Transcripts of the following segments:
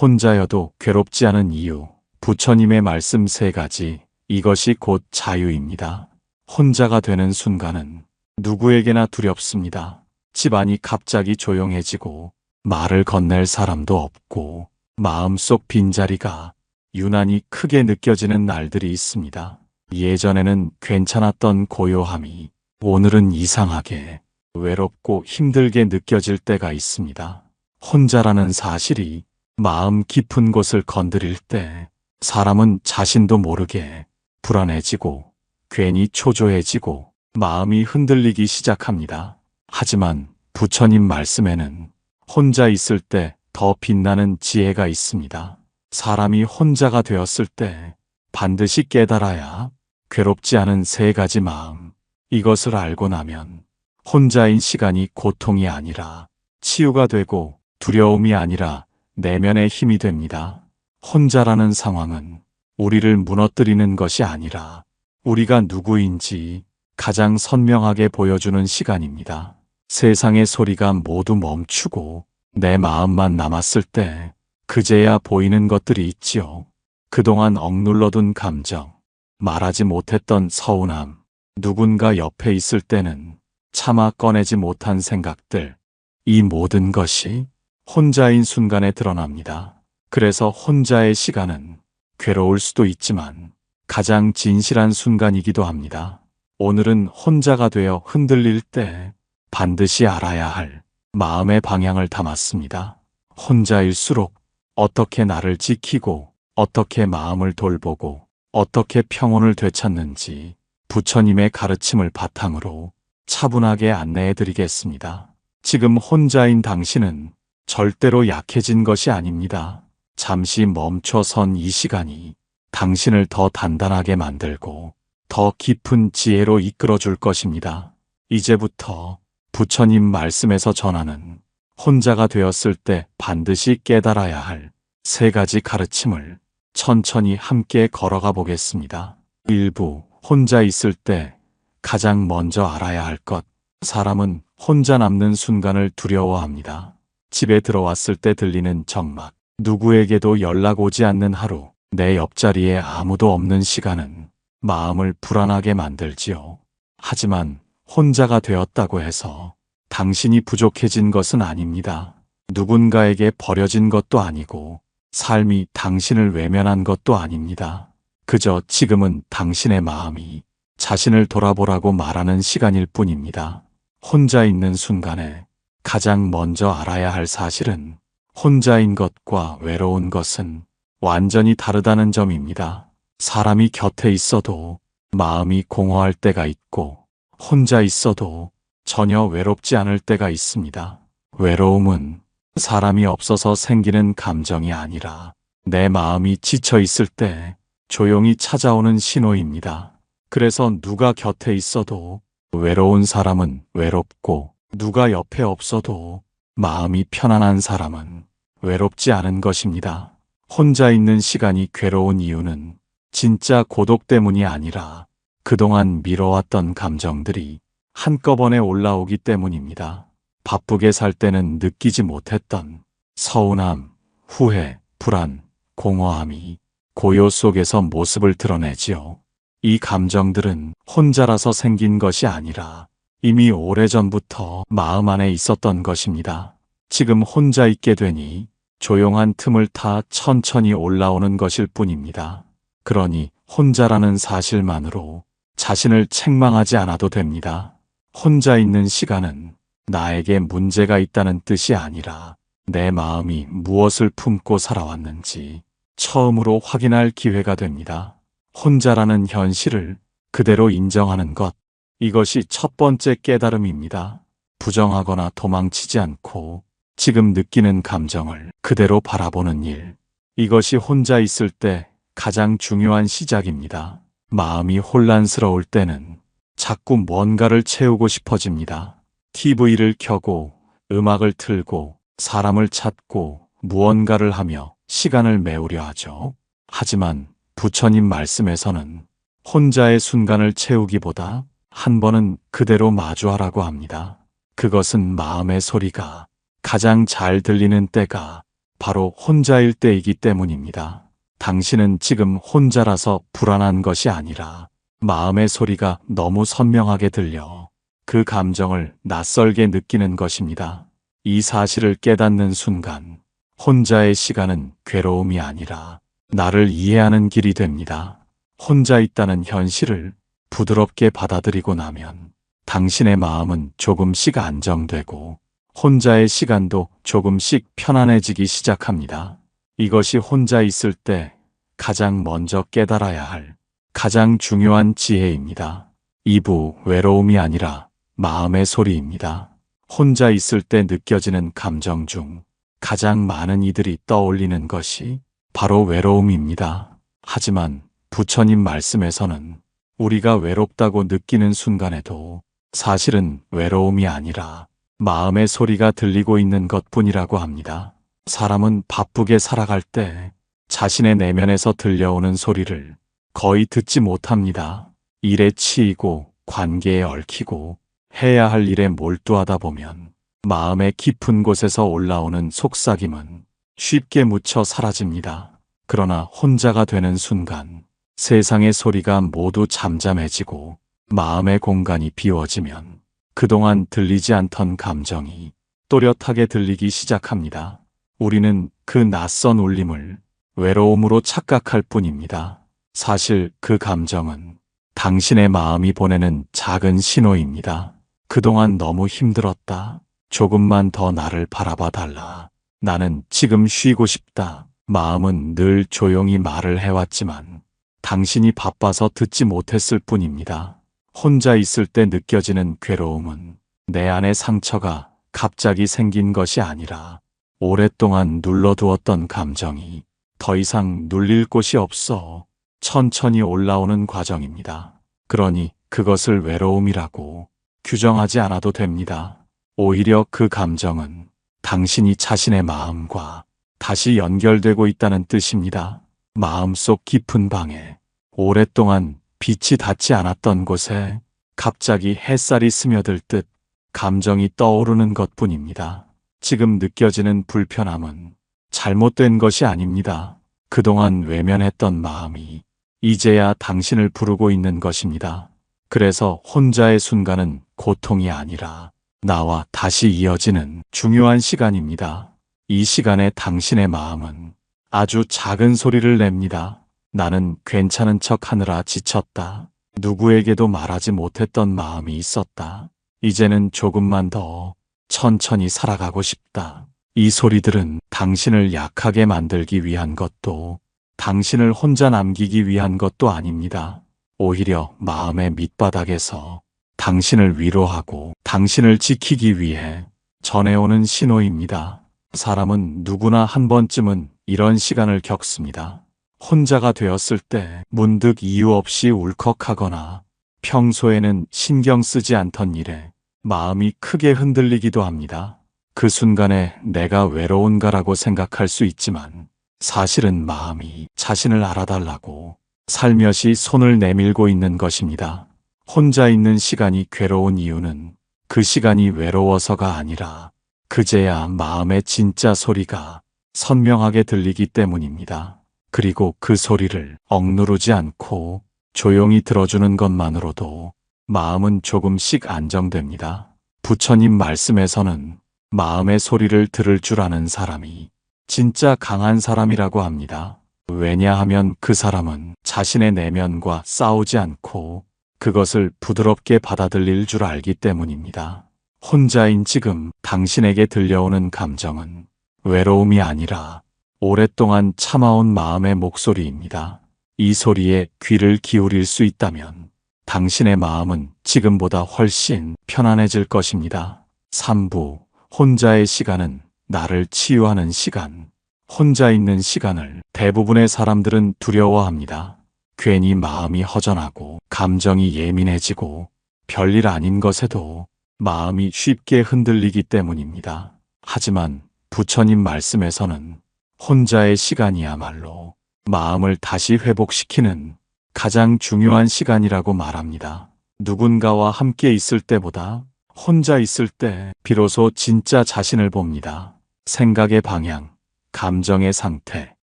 혼자여도 괴롭지 않은 이유. 부처님의 말씀 3가지. 이것이 곧 자유입니다. 혼자가 되는 순간은 누구에게나 두렵습니다. 집안이 갑자기 조용해지고 말을 건넬 사람도 없고 마음속 빈자리가 유난히 크게 느껴지는 날들이 있습니다. 예전에는 괜찮았던 고요함이 오늘은 이상하게 외롭고 힘들게 느껴질 때가 있습니다. 혼자라는 사실이 마음 깊은 곳을 건드릴 때 사람은 자신도 모르게 불안해지고 괜히 초조해지고 마음이 흔들리기 시작합니다. 하지만 부처님 말씀에는 혼자 있을 때 더 빛나는 지혜가 있습니다. 사람이 혼자가 되었을 때 반드시 깨달아야 괴롭지 않은 3가지 마음. 이것을 알고 나면 혼자인 시간이 고통이 아니라 치유가 되고 두려움이 아니라 내면의 힘이 됩니다. 혼자라는 상황은 우리를 무너뜨리는 것이 아니라 우리가 누구인지 가장 선명하게 보여주는 시간입니다. 세상의 소리가 모두 멈추고 내 마음만 남았을 때 그제야 보이는 것들이 있지요. 그동안 억눌러둔 감정, 말하지 못했던 서운함, 누군가 옆에 있을 때는 차마 꺼내지 못한 생각들, 이 모든 것이 혼자인 순간에 드러납니다. 그래서 혼자의 시간은 괴로울 수도 있지만 가장 진실한 순간이기도 합니다. 오늘은 혼자가 되어 흔들릴 때 반드시 알아야 할 마음의 방향을 담았습니다. 혼자일수록 어떻게 나를 지키고 어떻게 마음을 돌보고 어떻게 평온을 되찾는지 부처님의 가르침을 바탕으로 차분하게 안내해 드리겠습니다. 지금 혼자인 당신은 절대로 약해진 것이 아닙니다. 잠시 멈춰선 이 시간이 당신을 더 단단하게 만들고 더 깊은 지혜로 이끌어 줄 것입니다. 이제부터 부처님 말씀에서 전하는 혼자가 되었을 때 반드시 깨달아야 할 3가지 가르침을 천천히 함께 걸어가 보겠습니다. 1부, 혼자 있을 때 가장 먼저 알아야 할 것. 사람은 혼자 남는 순간을 두려워합니다. 집에 들어왔을 때 들리는 정막, 누구에게도 연락 오지 않는 하루, 내 옆자리에 아무도 없는 시간은 마음을 불안하게 만들지요. 하지만 혼자가 되었다고 해서 당신이 부족해진 것은 아닙니다. 누군가에게 버려진 것도 아니고 삶이 당신을 외면한 것도 아닙니다. 그저 지금은 당신의 마음이 자신을 돌아보라고 말하는 시간일 뿐입니다. 혼자 있는 순간에 가장 먼저 알아야 할 사실은 혼자인 것과 외로운 것은 완전히 다르다는 점입니다. 사람이 곁에 있어도 마음이 공허할 때가 있고 혼자 있어도 전혀 외롭지 않을 때가 있습니다. 외로움은 사람이 없어서 생기는 감정이 아니라 내 마음이 지쳐 있을 때 조용히 찾아오는 신호입니다. 그래서 누가 곁에 있어도 외로운 사람은 외롭고 누가 옆에 없어도 마음이 편안한 사람은 외롭지 않은 것입니다. 혼자 있는 시간이 괴로운 이유는 진짜 고독 때문이 아니라 그동안 미뤄왔던 감정들이 한꺼번에 올라오기 때문입니다. 바쁘게 살 때는 느끼지 못했던 서운함, 후회, 불안, 공허함이 고요 속에서 모습을 드러내지요. 이 감정들은 혼자라서 생긴 것이 아니라 이미 오래전부터 마음 안에 있었던 것입니다. 지금 혼자 있게 되니 조용한 틈을 타 천천히 올라오는 것일 뿐입니다. 그러니 혼자라는 사실만으로 자신을 책망하지 않아도 됩니다. 혼자 있는 시간은 나에게 문제가 있다는 뜻이 아니라 내 마음이 무엇을 품고 살아왔는지 처음으로 확인할 기회가 됩니다. 혼자라는 현실을 그대로 인정하는 것, 이것이 첫 번째 깨달음입니다. 부정하거나 도망치지 않고 지금 느끼는 감정을 그대로 바라보는 일, 이것이 혼자 있을 때 가장 중요한 시작입니다. 마음이 혼란스러울 때는 자꾸 뭔가를 채우고 싶어집니다. TV를 켜고 음악을 틀고 사람을 찾고 무언가를 하며 시간을 메우려 하죠. 하지만 부처님 말씀에서는 혼자의 순간을 채우기보다 한 번은 그대로 마주하라고 합니다. 그것은 마음의 소리가 가장 잘 들리는 때가 바로 혼자일 때이기 때문입니다. 당신은 지금 혼자라서 불안한 것이 아니라 마음의 소리가 너무 선명하게 들려 그 감정을 낯설게 느끼는 것입니다. 이 사실을 깨닫는 순간 혼자의 시간은 괴로움이 아니라 나를 이해하는 길이 됩니다. 혼자 있다는 현실을 부드럽게 받아들이고 나면 당신의 마음은 조금씩 안정되고 혼자의 시간도 조금씩 편안해지기 시작합니다. 이것이 혼자 있을 때 가장 먼저 깨달아야 할 가장 중요한 지혜입니다. 2부 외로움이 아니라 마음의 소리입니다. 혼자 있을 때 느껴지는 감정 중 가장 많은 이들이 떠올리는 것이 바로 외로움입니다. 하지만 부처님 말씀에서는 우리가 외롭다고 느끼는 순간에도 사실은 외로움이 아니라 마음의 소리가 들리고 있는 것뿐이라고 합니다. 사람은 바쁘게 살아갈 때 자신의 내면에서 들려오는 소리를 거의 듣지 못합니다. 일에 치이고 관계에 얽히고 해야 할 일에 몰두하다 보면 마음의 깊은 곳에서 올라오는 속삭임은 쉽게 묻혀 사라집니다. 그러나 혼자가 되는 순간 세상의 소리가 모두 잠잠해지고 마음의 공간이 비워지면 그동안 들리지 않던 감정이 또렷하게 들리기 시작합니다. 우리는 그 낯선 울림을 외로움으로 착각할 뿐입니다. 사실 그 감정은 당신의 마음이 보내는 작은 신호입니다. 그동안 너무 힘들었다. 조금만 더 나를 바라봐 달라. 나는 지금 쉬고 싶다. 마음은 늘 조용히 말을 해왔지만 당신이 바빠서 듣지 못했을 뿐입니다. 혼자 있을 때 느껴지는 괴로움은 내 안의 상처가 갑자기 생긴 것이 아니라 오랫동안 눌러두었던 감정이 더 이상 눌릴 곳이 없어 천천히 올라오는 과정입니다. 그러니 그것을 외로움이라고 규정하지 않아도 됩니다. 오히려 그 감정은 당신이 자신의 마음과 다시 연결되고 있다는 뜻입니다. 마음속 깊은 방에 오랫동안 빛이 닿지 않았던 곳에 갑자기 햇살이 스며들 듯 감정이 떠오르는 것뿐입니다. 지금 느껴지는 불편함은 잘못된 것이 아닙니다. 그동안 외면했던 마음이 이제야 당신을 부르고 있는 것입니다. 그래서 혼자의 순간은 고통이 아니라 나와 다시 이어지는 중요한 시간입니다. 이 시간에 당신의 마음은 아주 작은 소리를 냅니다. 나는 괜찮은 척 하느라 지쳤다. 누구에게도 말하지 못했던 마음이 있었다. 이제는 조금만 더 천천히 살아가고 싶다. 이 소리들은 당신을 약하게 만들기 위한 것도 당신을 혼자 남기기 위한 것도 아닙니다. 오히려 마음의 밑바닥에서 당신을 위로하고 당신을 지키기 위해 전해오는 신호입니다. 사람은 누구나 한 번쯤은 이런 시간을 겪습니다. 혼자가 되었을 때 문득 이유 없이 울컥하거나 평소에는 신경 쓰지 않던 일에 마음이 크게 흔들리기도 합니다. 그 순간에 내가 외로운가라고 생각할 수 있지만 사실은 마음이 자신을 알아달라고 살며시 손을 내밀고 있는 것입니다. 혼자 있는 시간이 괴로운 이유는 그 시간이 외로워서가 아니라 그제야 마음의 진짜 소리가 선명하게 들리기 때문입니다. 그리고 그 소리를 억누르지 않고 조용히 들어주는 것만으로도 마음은 조금씩 안정됩니다. 부처님 말씀에서는 마음의 소리를 들을 줄 아는 사람이 진짜 강한 사람이라고 합니다. 왜냐하면 그 사람은 자신의 내면과 싸우지 않고 그것을 부드럽게 받아들일 줄 알기 때문입니다. 혼자인 지금 당신에게 들려오는 감정은 외로움이 아니라 오랫동안 참아온 마음의 목소리입니다. 이 소리에 귀를 기울일 수 있다면 당신의 마음은 지금보다 훨씬 편안해질 것입니다. 3부 혼자의 시간은 나를 치유하는 시간. 혼자 있는 시간을 대부분의 사람들은 두려워합니다. 괜히 마음이 허전하고 감정이 예민해지고 별일 아닌 것에도 마음이 쉽게 흔들리기 때문입니다. 하지만 부처님 말씀에서는 혼자의 시간이야말로 마음을 다시 회복시키는 가장 중요한 시간이라고 말합니다. 누군가와 함께 있을 때보다 혼자 있을 때 비로소 진짜 자신을 봅니다. 생각의 방향, 감정의 상태,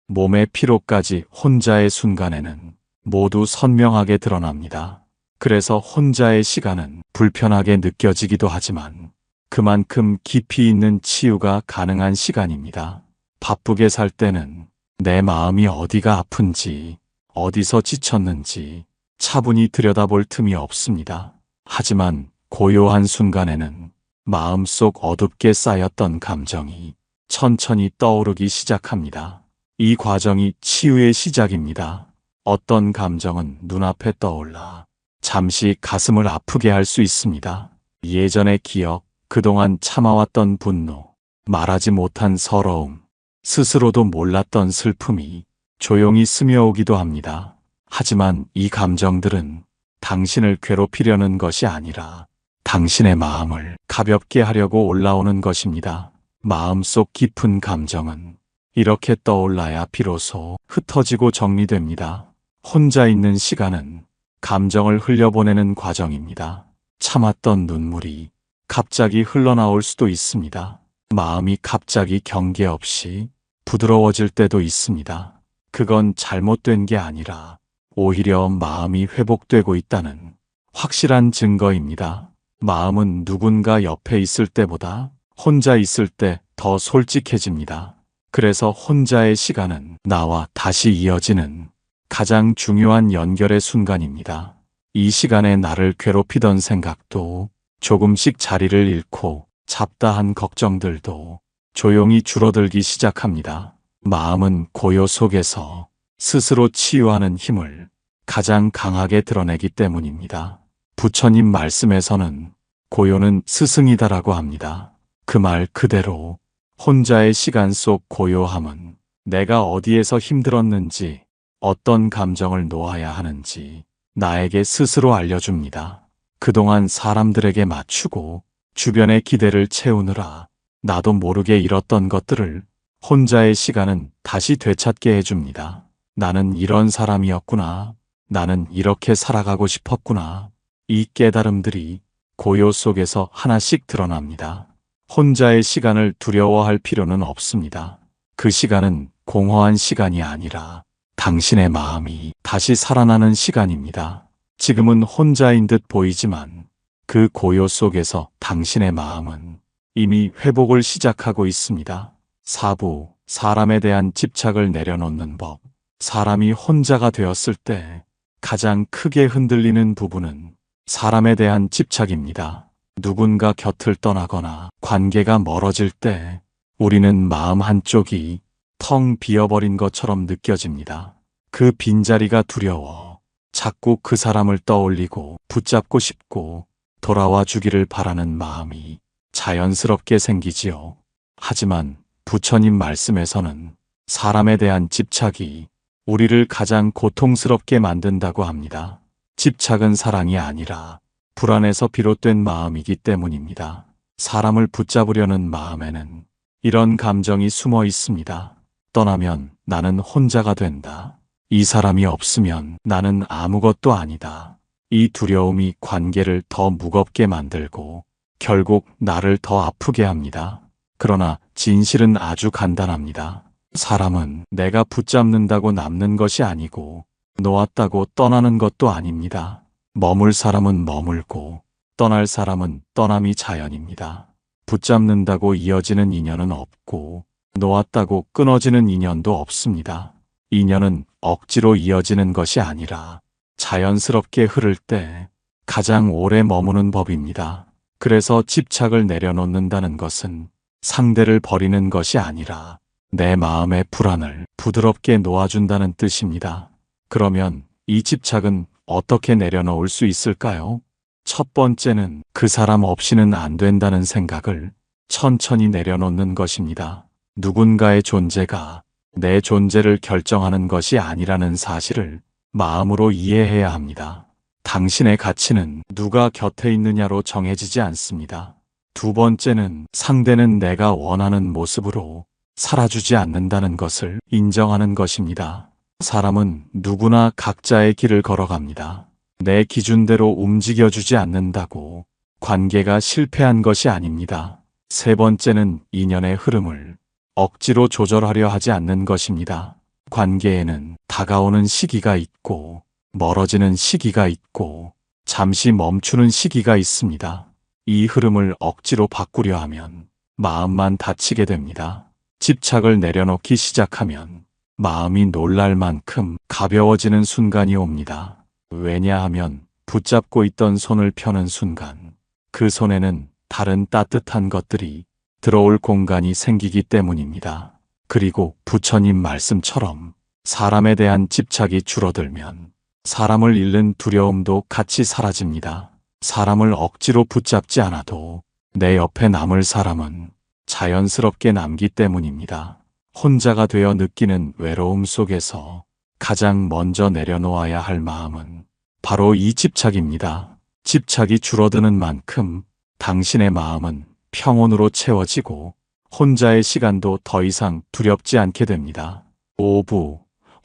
몸의 피로까지 혼자의 순간에는 모두 선명하게 드러납니다. 그래서 혼자의 시간은 불편하게 느껴지기도 하지만 그만큼 깊이 있는 치유가 가능한 시간입니다. 바쁘게 살 때는 내 마음이 어디가 아픈지, 어디서 지쳤는지 차분히 들여다볼 틈이 없습니다. 하지만 고요한 순간에는 마음속 어둡게 쌓였던 감정이 천천히 떠오르기 시작합니다. 이 과정이 치유의 시작입니다. 어떤 감정은 눈앞에 떠올라 잠시 가슴을 아프게 할 수 있습니다. 예전의 기억, 그동안 참아왔던 분노, 말하지 못한 서러움, 스스로도 몰랐던 슬픔이 조용히 스며오기도 합니다. 하지만 이 감정들은 당신을 괴롭히려는 것이 아니라 당신의 마음을 가볍게 하려고 올라오는 것입니다. 마음속 깊은 감정은 이렇게 떠올라야 비로소 흩어지고 정리됩니다. 혼자 있는 시간은 감정을 흘려보내는 과정입니다. 참았던 눈물이 갑자기 흘러나올 수도 있습니다. 마음이 갑자기 경계 없이 부드러워질 때도 있습니다. 그건 잘못된 게 아니라 오히려 마음이 회복되고 있다는 확실한 증거입니다. 마음은 누군가 옆에 있을 때보다 혼자 있을 때 더 솔직해집니다. 그래서 혼자의 시간은 나와 다시 이어지는 가장 중요한 연결의 순간입니다. 이 시간에 나를 괴롭히던 생각도 조금씩 자리를 잃고 잡다한 걱정들도 조용히 줄어들기 시작합니다. 마음은 고요 속에서 스스로 치유하는 힘을 가장 강하게 드러내기 때문입니다. 부처님 말씀에서는 고요는 스승이다라고 합니다. 그 말 그대로 혼자의 시간 속 고요함은 내가 어디에서 힘들었는지, 어떤 감정을 놓아야 하는지 나에게 스스로 알려줍니다. 그동안 사람들에게 맞추고 주변의 기대를 채우느라 나도 모르게 잃었던 것들을 혼자의 시간은 다시 되찾게 해줍니다. 나는 이런 사람이었구나. 나는 이렇게 살아가고 싶었구나. 이 깨달음들이 고요 속에서 하나씩 드러납니다. 혼자의 시간을 두려워할 필요는 없습니다. 그 시간은 공허한 시간이 아니라 당신의 마음이 다시 살아나는 시간입니다. 지금은 혼자인 듯 보이지만 그 고요 속에서 당신의 마음은 이미 회복을 시작하고 있습니다. 4부, 사람에 대한 집착을 내려놓는 법. 사람이 혼자가 되었을 때 가장 크게 흔들리는 부분은 사람에 대한 집착입니다. 누군가 곁을 떠나거나 관계가 멀어질 때 우리는 마음 한쪽이 텅 비어버린 것처럼 느껴집니다. 그 빈자리가 두려워 자꾸 그 사람을 떠올리고 붙잡고 싶고 돌아와 주기를 바라는 마음이 자연스럽게 생기지요. 하지만 부처님 말씀에서는 사람에 대한 집착이 우리를 가장 고통스럽게 만든다고 합니다. 집착은 사랑이 아니라 불안에서 비롯된 마음이기 때문입니다. 사람을 붙잡으려는 마음에는 이런 감정이 숨어 있습니다. 떠나면 나는 혼자가 된다. 이 사람이 없으면 나는 아무것도 아니다. 이 두려움이 관계를 더 무겁게 만들고 결국 나를 더 아프게 합니다. 그러나 진실은 아주 간단합니다. 사람은 내가 붙잡는다고 남는 것이 아니고 놓았다고 떠나는 것도 아닙니다. 머물 사람은 머물고 떠날 사람은 떠남이 자연입니다. 붙잡는다고 이어지는 인연은 없고 놓았다고 끊어지는 인연도 없습니다. 인연은 억지로 이어지는 것이 아니라 자연스럽게 흐를 때 가장 오래 머무는 법입니다. 그래서 집착을 내려놓는다는 것은 상대를 버리는 것이 아니라 내 마음의 불안을 부드럽게 놓아준다는 뜻입니다. 그러면 이 집착은 어떻게 내려놓을 수 있을까요? 첫 번째는 그 사람 없이는 안 된다는 생각을 천천히 내려놓는 것입니다. 누군가의 존재가 내 존재를 결정하는 것이 아니라는 사실을 마음으로 이해해야 합니다. 당신의 가치는 누가 곁에 있느냐로 정해지지 않습니다. 두 번째는 상대는 내가 원하는 모습으로 살아주지 않는다는 것을 인정하는 것입니다. 사람은 누구나 각자의 길을 걸어갑니다. 내 기준대로 움직여주지 않는다고 관계가 실패한 것이 아닙니다. 세 번째는 인연의 흐름을 억지로 조절하려 하지 않는 것입니다. 관계에는 다가오는 시기가 있고 멀어지는 시기가 있고 잠시 멈추는 시기가 있습니다. 이 흐름을 억지로 바꾸려 하면 마음만 다치게 됩니다. 집착을 내려놓기 시작하면 마음이 놀랄 만큼 가벼워지는 순간이 옵니다. 왜냐하면 붙잡고 있던 손을 펴는 순간 그 손에는 다른 따뜻한 것들이 들어올 공간이 생기기 때문입니다. 그리고 부처님 말씀처럼 사람에 대한 집착이 줄어들면 사람을 잃는 두려움도 같이 사라집니다. 사람을 억지로 붙잡지 않아도 내 옆에 남을 사람은 자연스럽게 남기 때문입니다. 혼자가 되어 느끼는 외로움 속에서 가장 먼저 내려놓아야 할 마음은 바로 이 집착입니다. 집착이 줄어드는 만큼 당신의 마음은 평온으로 채워지고 혼자의 시간도 더 이상 두렵지 않게 됩니다. 5부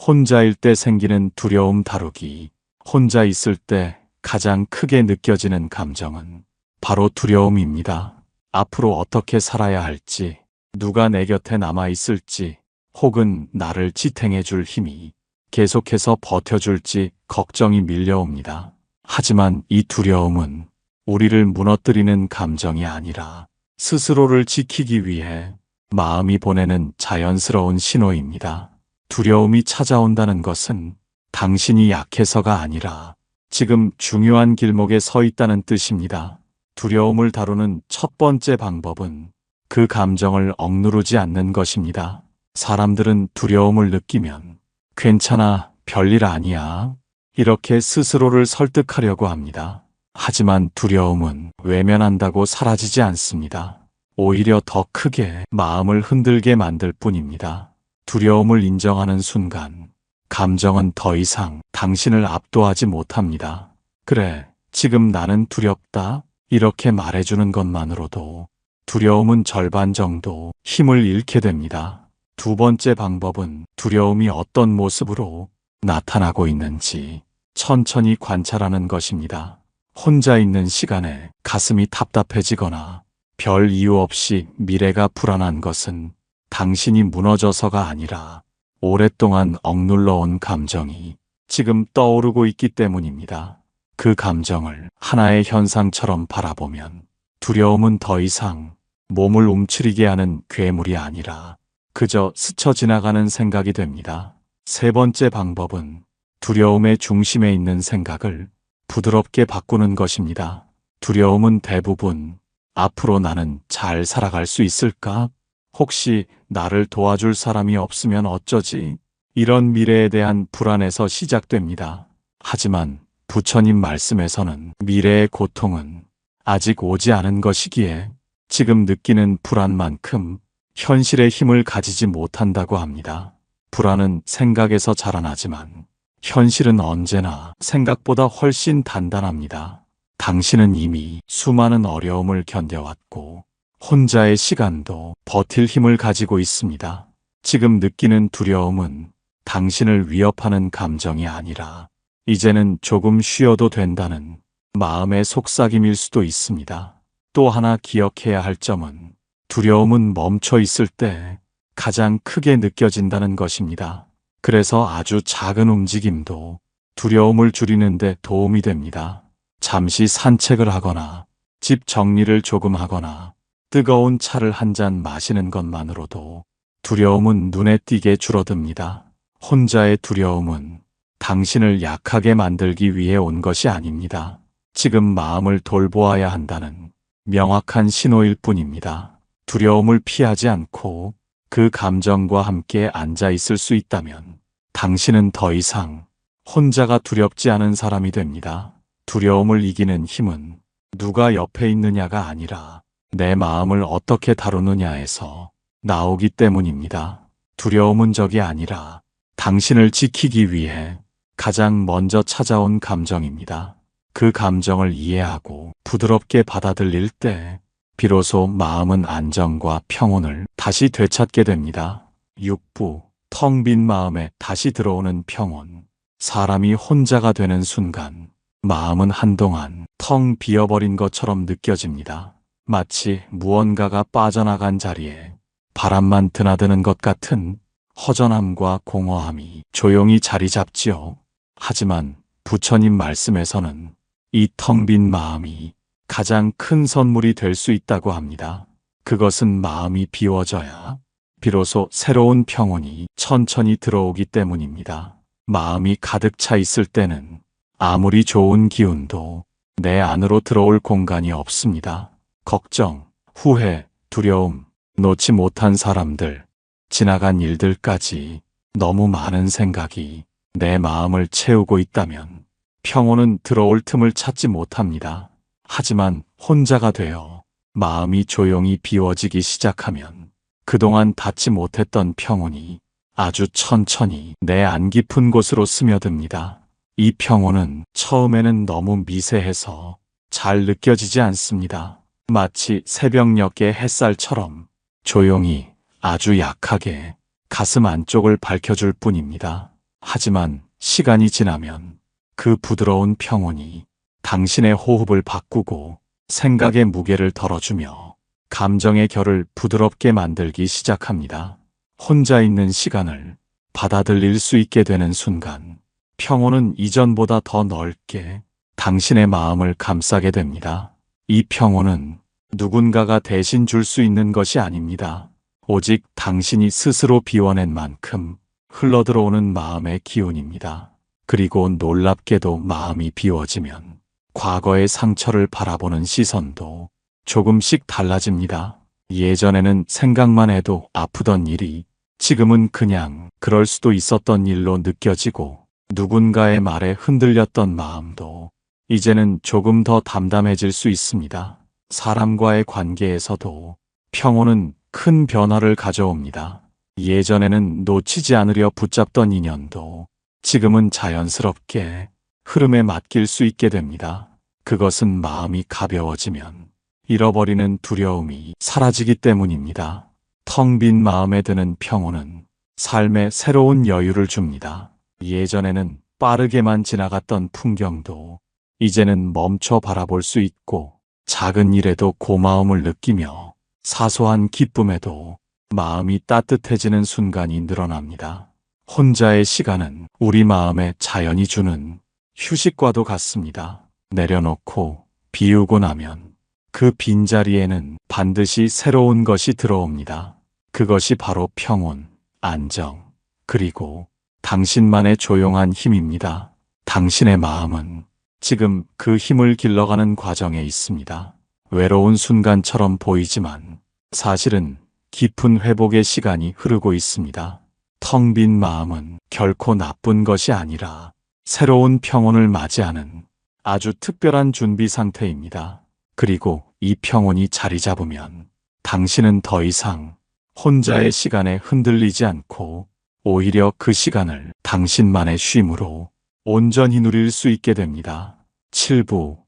혼자일 때 생기는 두려움 다루기. 혼자 있을 때 가장 크게 느껴지는 감정은 바로 두려움입니다. 앞으로 어떻게 살아야 할지, 누가 내 곁에 남아 있을지, 혹은 나를 지탱해 줄 힘이 계속해서 버텨줄지 걱정이 밀려옵니다. 하지만 이 두려움은 우리를 무너뜨리는 감정이 아니라 스스로를 지키기 위해 마음이 보내는 자연스러운 신호입니다. 두려움이 찾아온다는 것은 당신이 약해서가 아니라 지금 중요한 길목에 서 있다는 뜻입니다. 두려움을 다루는 첫 번째 방법은 그 감정을 억누르지 않는 것입니다. 사람들은 두려움을 느끼면 괜찮아, 별일 아니야, 이렇게 스스로를 설득하려고 합니다. 하지만 두려움은 외면한다고 사라지지 않습니다. 오히려 더 크게 마음을 흔들게 만들 뿐입니다. 두려움을 인정하는 순간 감정은 더 이상 당신을 압도하지 못합니다. 그래, 지금 나는 두렵다, 이렇게 말해주는 것만으로도 두려움은 절반 정도 힘을 잃게 됩니다. 두 번째 방법은 두려움이 어떤 모습으로 나타나고 있는지 천천히 관찰하는 것입니다. 혼자 있는 시간에 가슴이 답답해지거나 별 이유 없이 미래가 불안한 것은 당신이 무너져서가 아니라 오랫동안 억눌러온 감정이 지금 떠오르고 있기 때문입니다. 그 감정을 하나의 현상처럼 바라보면 두려움은 더 이상 몸을 움츠리게 하는 괴물이 아니라 그저 스쳐 지나가는 생각이 됩니다. 세 번째 방법은 두려움의 중심에 있는 생각을 부드럽게 바꾸는 것입니다. 두려움은 대부분 앞으로 나는 잘 살아갈 수 있을까? 혹시 나를 도와줄 사람이 없으면 어쩌지? 이런 미래에 대한 불안에서 시작됩니다. 하지만 부처님 말씀에서는 미래의 고통은 아직 오지 않은 것이기에 지금 느끼는 불안만큼 현실의 힘을 가지지 못한다고 합니다. 불안은 생각에서 자라나지만 현실은 언제나 생각보다 훨씬 단단합니다. 당신은 이미 수많은 어려움을 견뎌왔고 혼자의 시간도 버틸 힘을 가지고 있습니다. 지금 느끼는 두려움은 당신을 위협하는 감정이 아니라 이제는 조금 쉬어도 된다는 마음의 속삭임일 수도 있습니다. 또 하나 기억해야 할 점은 두려움은 멈춰 있을 때 가장 크게 느껴진다는 것입니다. 그래서 아주 작은 움직임도 두려움을 줄이는 데 도움이 됩니다. 잠시 산책을 하거나 집 정리를 조금 하거나 뜨거운 차를 한 잔 마시는 것만으로도 두려움은 눈에 띄게 줄어듭니다. 혼자의 두려움은 당신을 약하게 만들기 위해 온 것이 아닙니다. 지금 마음을 돌보아야 한다는 명확한 신호일 뿐입니다. 두려움을 피하지 않고 그 감정과 함께 앉아 있을 수 있다면 당신은 더 이상 혼자가 두렵지 않은 사람이 됩니다. 두려움을 이기는 힘은 누가 옆에 있느냐가 아니라 내 마음을 어떻게 다루느냐에서 나오기 때문입니다. 두려움은 적이 아니라 당신을 지키기 위해 가장 먼저 찾아온 감정입니다. 그 감정을 이해하고 부드럽게 받아들일 때 비로소 마음은 안정과 평온을 다시 되찾게 됩니다. 6부 텅 빈 마음에 다시 들어오는 평온. 사람이 혼자가 되는 순간 마음은 한동안 텅 비어버린 것처럼 느껴집니다. 마치 무언가가 빠져나간 자리에 바람만 드나드는 것 같은 허전함과 공허함이 조용히 자리 잡지요. 하지만 부처님 말씀에서는 이 텅 빈 마음이 가장 큰 선물이 될 수 있다고 합니다. 그것은 마음이 비워져야 비로소 새로운 평온이 천천히 들어오기 때문입니다. 마음이 가득 차 있을 때는 아무리 좋은 기운도 내 안으로 들어올 공간이 없습니다. 걱정, 후회, 두려움, 놓지 못한 사람들, 지나간 일들까지 너무 많은 생각이 내 마음을 채우고 있다면 평온은 들어올 틈을 찾지 못합니다. 하지만 혼자가 되어 마음이 조용히 비워지기 시작하면 그동안 닿지 못했던 평온이 아주 천천히 내 안 깊은 곳으로 스며듭니다. 이 평온은 처음에는 너무 미세해서 잘 느껴지지 않습니다. 마치 새벽녘의 햇살처럼 조용히 아주 약하게 가슴 안쪽을 밝혀줄 뿐입니다. 하지만 시간이 지나면 그 부드러운 평온이 당신의 호흡을 바꾸고 생각의 무게를 덜어주며 감정의 결을 부드럽게 만들기 시작합니다. 혼자 있는 시간을 받아들일 수 있게 되는 순간 평온은 이전보다 더 넓게 당신의 마음을 감싸게 됩니다. 이 평온은 누군가가 대신 줄 수 있는 것이 아닙니다. 오직 당신이 스스로 비워낸 만큼 흘러들어오는 마음의 기운입니다. 그리고 놀랍게도 마음이 비워지면 과거의 상처를 바라보는 시선도 조금씩 달라집니다. 예전에는 생각만 해도 아프던 일이 지금은 그냥 그럴 수도 있었던 일로 느껴지고 누군가의 말에 흔들렸던 마음도 이제는 조금 더 담담해질 수 있습니다. 사람과의 관계에서도 평온은 큰 변화를 가져옵니다. 예전에는 놓치지 않으려 붙잡던 인연도 지금은 자연스럽게 흐름에 맡길 수 있게 됩니다. 그것은 마음이 가벼워지면 잃어버리는 두려움이 사라지기 때문입니다. 텅 빈 마음에 드는 평온은 삶에 새로운 여유를 줍니다. 예전에는 빠르게만 지나갔던 풍경도 이제는 멈춰 바라볼 수 있고 작은 일에도 고마움을 느끼며 사소한 기쁨에도 마음이 따뜻해지는 순간이 늘어납니다. 혼자의 시간은 우리 마음에 자연이 주는 휴식과도 같습니다. 내려놓고 비우고 나면 그 빈자리에는 반드시 새로운 것이 들어옵니다. 그것이 바로 평온, 안정, 그리고 당신만의 조용한 힘입니다. 당신의 마음은 지금 그 힘을 길러가는 과정에 있습니다. 외로운 순간처럼 보이지만 사실은 깊은 회복의 시간이 흐르고 있습니다. 텅 빈 마음은 결코 나쁜 것이 아니라 새로운 평온을 맞이하는 아주 특별한 준비 상태입니다. 그리고 이 평온이 자리 잡으면 당신은 더 이상 혼자의 시간에 흔들리지 않고 오히려 그 시간을 당신만의 쉼으로 온전히 누릴 수 있게 됩니다. 7부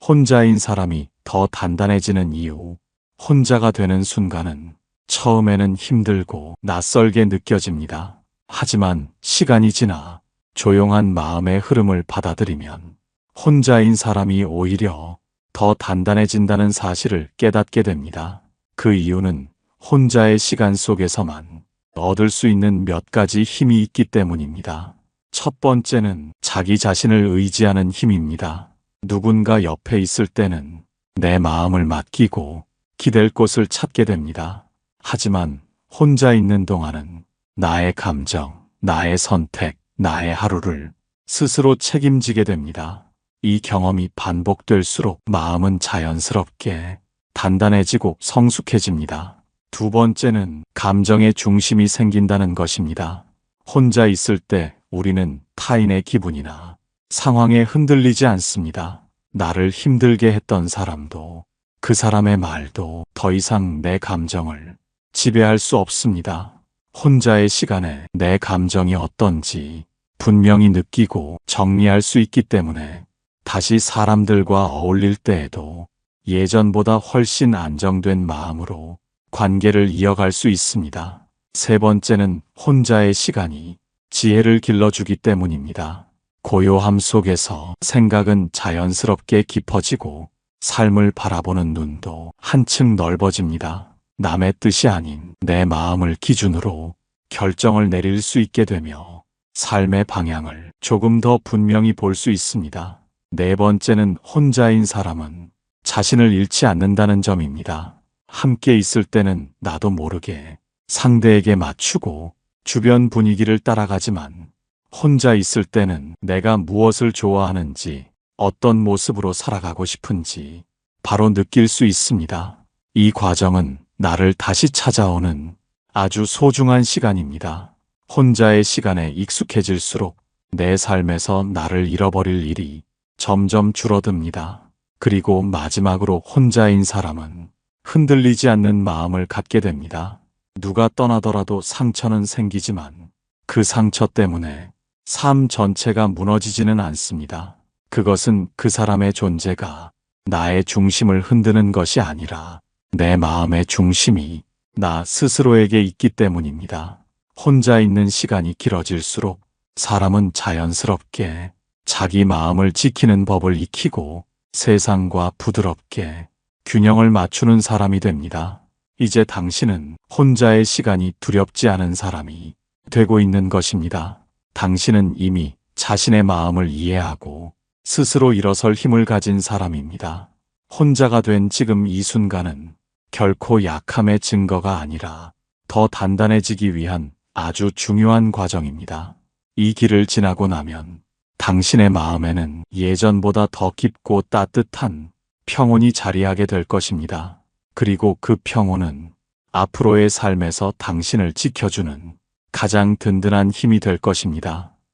혼자인 사람이 더 단단해지는 이유. 혼자가 되는 순간은 처음에는 힘들고 낯설게 느껴집니다. 하지만 시간이 지나 조용한 마음의 흐름을 받아들이면 혼자인 사람이 오히려 더 단단해진다는 사실을 깨닫게 됩니다. 그 이유는 혼자의 시간 속에서만 얻을 수 있는 몇 가지 힘이 있기 때문입니다. 첫 번째는 자기 자신을 의지하는 힘입니다. 누군가 옆에 있을 때는 내 마음을 맡기고 기댈 곳을 찾게 됩니다. 하지만 혼자 있는 동안은 나의 감정, 나의 선택, 나의 하루를 스스로 책임지게 됩니다. 이 경험이 반복될수록 마음은 자연스럽게 단단해지고 성숙해집니다. 두 번째는 감정의 중심이 생긴다는 것입니다. 혼자 있을 때 우리는 타인의 기분이나 상황에 흔들리지 않습니다. 나를 힘들게 했던 사람도 그 사람의 말도 더 이상 내 감정을 지배할 수 없습니다. 혼자의 시간에 내 감정이 어떤지 분명히 느끼고 정리할 수 있기 때문에 다시 사람들과 어울릴 때에도 예전보다 훨씬 안정된 마음으로 관계를 이어갈 수 있습니다. 세 번째는 혼자의 시간이 지혜를 길러주기 때문입니다. 고요함 속에서 생각은 자연스럽게 깊어지고 삶을 바라보는 눈도 한층 넓어집니다. 남의 뜻이 아닌 내 마음을 기준으로 결정을 내릴 수 있게 되며 삶의 방향을 조금 더 분명히 볼 수 있습니다. 네 번째는 혼자인 사람은 자신을 잃지 않는다는 점입니다. 함께 있을 때는 나도 모르게 상대에게 맞추고 주변 분위기를 따라가지만 혼자 있을 때는 내가 무엇을 좋아하는지 어떤 모습으로 살아가고 싶은지 바로 느낄 수 있습니다. 이 과정은 나를 다시 찾아오는 아주 소중한 시간입니다. 혼자의 시간에 익숙해질수록 내 삶에서 나를 잃어버릴 일이 점점 줄어듭니다. 그리고 마지막으로 혼자인 사람은 흔들리지 않는 마음을 갖게 됩니다. 누가 떠나더라도 상처는 생기지만 그 상처 때문에 삶 전체가 무너지지는 않습니다. 그것은 그 사람의 존재가 나의 중심을 흔드는 것이 아니라 내 마음의 중심이 나 스스로에게 있기 때문입니다. 혼자 있는 시간이 길어질수록 사람은 자연스럽게 자기 마음을 지키는 법을 익히고 세상과 부드럽게 균형을 맞추는 사람이 됩니다. 이제 당신은 혼자의 시간이 두렵지 않은 사람이 되고 있는 것입니다. 당신은 이미 자신의 마음을 이해하고 스스로 일어설 힘을 가진 사람입니다. 혼자가 된 지금 이 순간은 결코 약함의 증거가 아니라 더 단단해지기 위한 아주 중요한 과정입니다. 이 길을 지나고 나면 당신의 마음에는 예전보다 더 깊고 따뜻한 평온이 자리하게 될 것입니다. 그리고 그 평온은 앞으로의 삶에서 당신을 지켜주는 가장 든든한 힘이 될 것입니다.